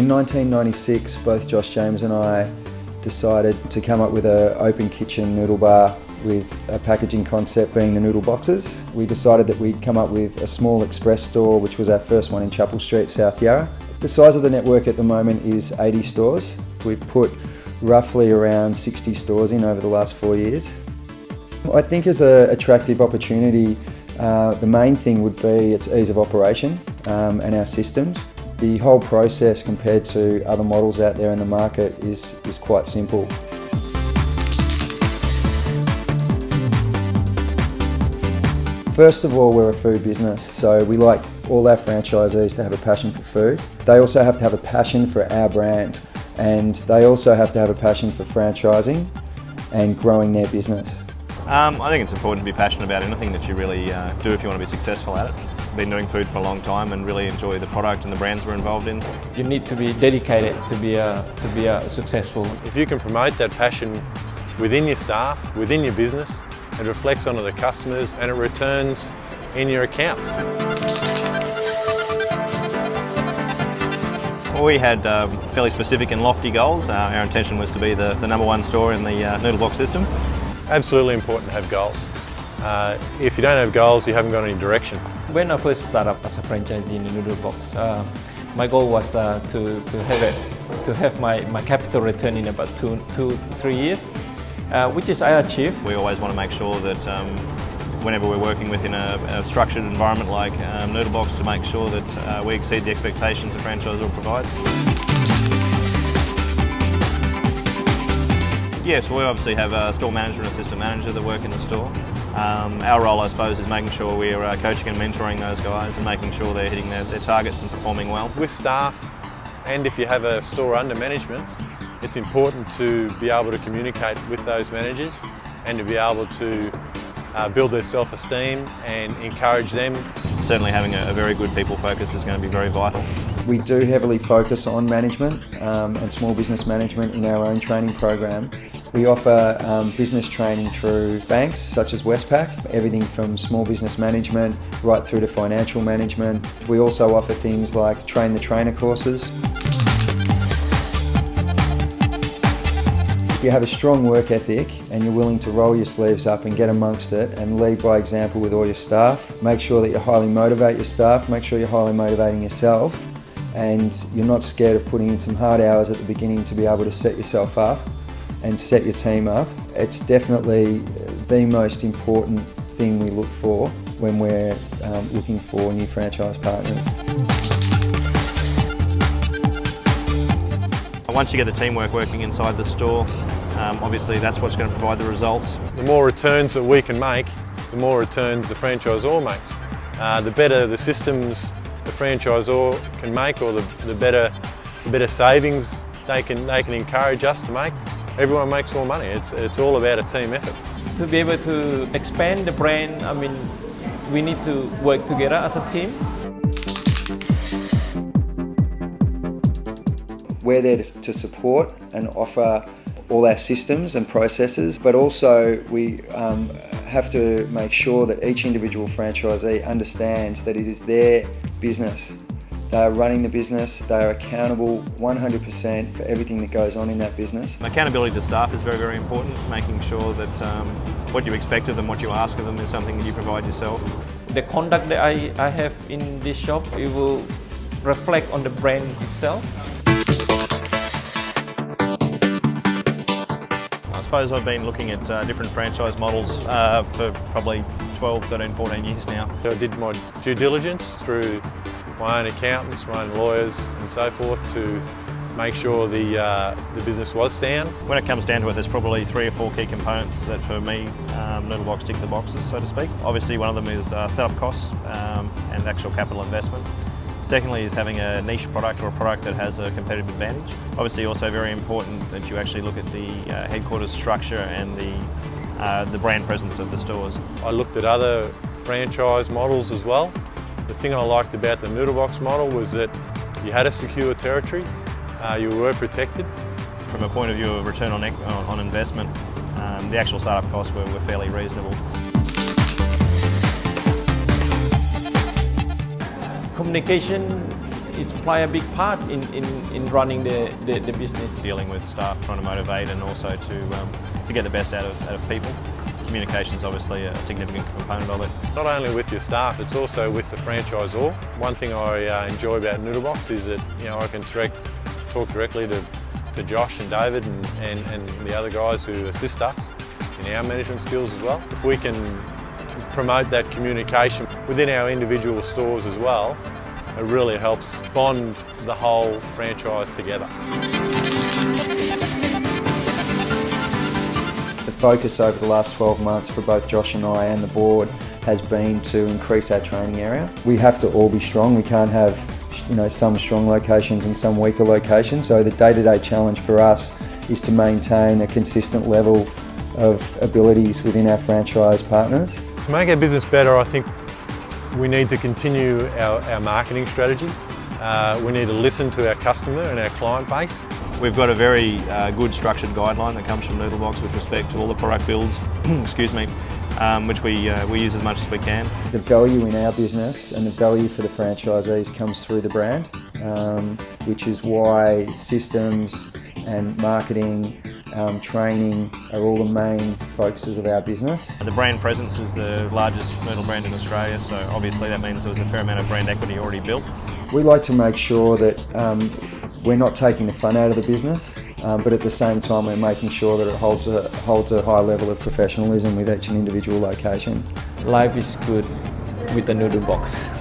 In 1996, both Josh James and I decided to come up with an open kitchen noodle bar with a packaging concept being the noodle boxes. We decided that we'd come up with a small express store, which was our first one in Chapel Street, South Yarra. The size of the network at the moment is 80 stores. We've put roughly around 60 stores in over the last 4 years. I think as an attractive opportunity, the main thing would be its ease of operation and our systems. The whole process compared to other models out there in the market is quite simple. First of all, we're a food business, so we like all our franchisees to have a passion for food. They also have to have a passion for our brand, and they also have to have a passion for franchising and growing their business. I think it's important to be passionate about anything that you really do if you want to be successful at it. Been doing food for a long time and really enjoy the product and the brands we're involved in. You need to be dedicated to be a successful. If you can promote that passion within your staff, within your business, it reflects onto the customers and it returns in your accounts. Well, we had fairly specific and lofty goals. Our intention was to be the #1 store in the Noodle box system. Absolutely important to have goals. If you don't have goals, you haven't got any direction. When I first started up as a franchisee in the Noodle box, my goal was to have my capital return in about 2 to 3 years, which is I achieved. We always want to make sure that whenever we're working within a structured environment like Noodle box, to make sure that we exceed the expectations the franchisor provides. Yes, we obviously have a store manager and assistant manager that work in the store. Our role, I suppose, is making sure we're coaching and mentoring those guys and making sure they're hitting their targets and performing well. With staff, and if you have a store under management, it's important to be able to communicate with those managers and to be able to build their self-esteem and encourage them. Certainly having a very good people focus is going to be very vital. We do heavily focus on management and small business management in our own training program. We offer business training through banks such as Westpac, everything from small business management right through to financial management. We also offer things like train the trainer courses. If you have a strong work ethic and you're willing to roll your sleeves up and get amongst it and lead by example with all your staff, make sure that you highly motivate your staff, make sure you're highly motivating yourself, and you're not scared of putting in some hard hours at the beginning to be able to set yourself up and set your team up. It's definitely the most important thing we look for when we're looking for new franchise partners. Once you get the teamwork working inside the store, obviously that's what's going to provide the results. The more returns that we can make, the more returns the franchisor makes. The better the systems the franchisor can make, or the better savings they can encourage us to make, everyone makes more money. It's all about a team effort. To be able to expand the brand, I mean, we need to work together as a team. We're there to support and offer all our systems and processes, but also we have to make sure that each individual franchisee understands that it is their business. They are running the business, they are accountable 100% for everything that goes on in that business. Accountability to staff is very, very important, making sure that what you expect of them, what you ask of them is something that you provide yourself. The conduct that I have in this shop, it will reflect on the brand itself. I suppose I've been looking at different franchise models for probably 12, 13, 14 years now. So I did my due diligence through my own accountants, my own lawyers and so forth to make sure the business was sound. When it comes down to it, there's probably 3 or 4 key components that for me, Noodle box tick the boxes, so to speak. Obviously one of them is setup costs and actual capital investment. Secondly is having a niche product or a product that has a competitive advantage. Obviously also very important that you actually look at the headquarters structure and the brand presence of the stores. I looked at other franchise models as well. The thing I liked about the Noodle box model was that you had a secure territory, you were protected. From a point of view of return on investment, the actual startup costs were fairly reasonable. Communication it's play a big part in running the business. Dealing with staff, trying to motivate and also to get the best out of people. Communication is obviously a significant component of it. Not only with your staff, it's also with the franchisor. One thing I enjoy about Noodlebox is that I can talk directly to Josh and David and the other guys who assist us in our management skills as well. If we can promote that communication within our individual stores as well, it really helps bond the whole franchise together. The focus over the last 12 months for both Josh and I and the board has been to increase our training area. We have to all be strong. We can't have some strong locations and some weaker locations. So the day-to-day challenge for us is to maintain a consistent level of abilities within our franchise partners. To make our business better, I think we need to continue our marketing strategy. We need to listen to our customer and our client base. We've got a very good structured guideline that comes from Noodlebox with respect to all the product builds, excuse me, which we use as much as we can. The value in our business and the value for the franchisees comes through the brand, which is why systems and marketing, training are all the main focuses of our business. The brand presence is the largest noodle brand in Australia, so obviously that means there was a fair amount of brand equity already built. We like to make sure that we're not taking the fun out of the business, but at the same time we're making sure that it holds a high level of professionalism with each individual location. Life is good with the Noodlebox.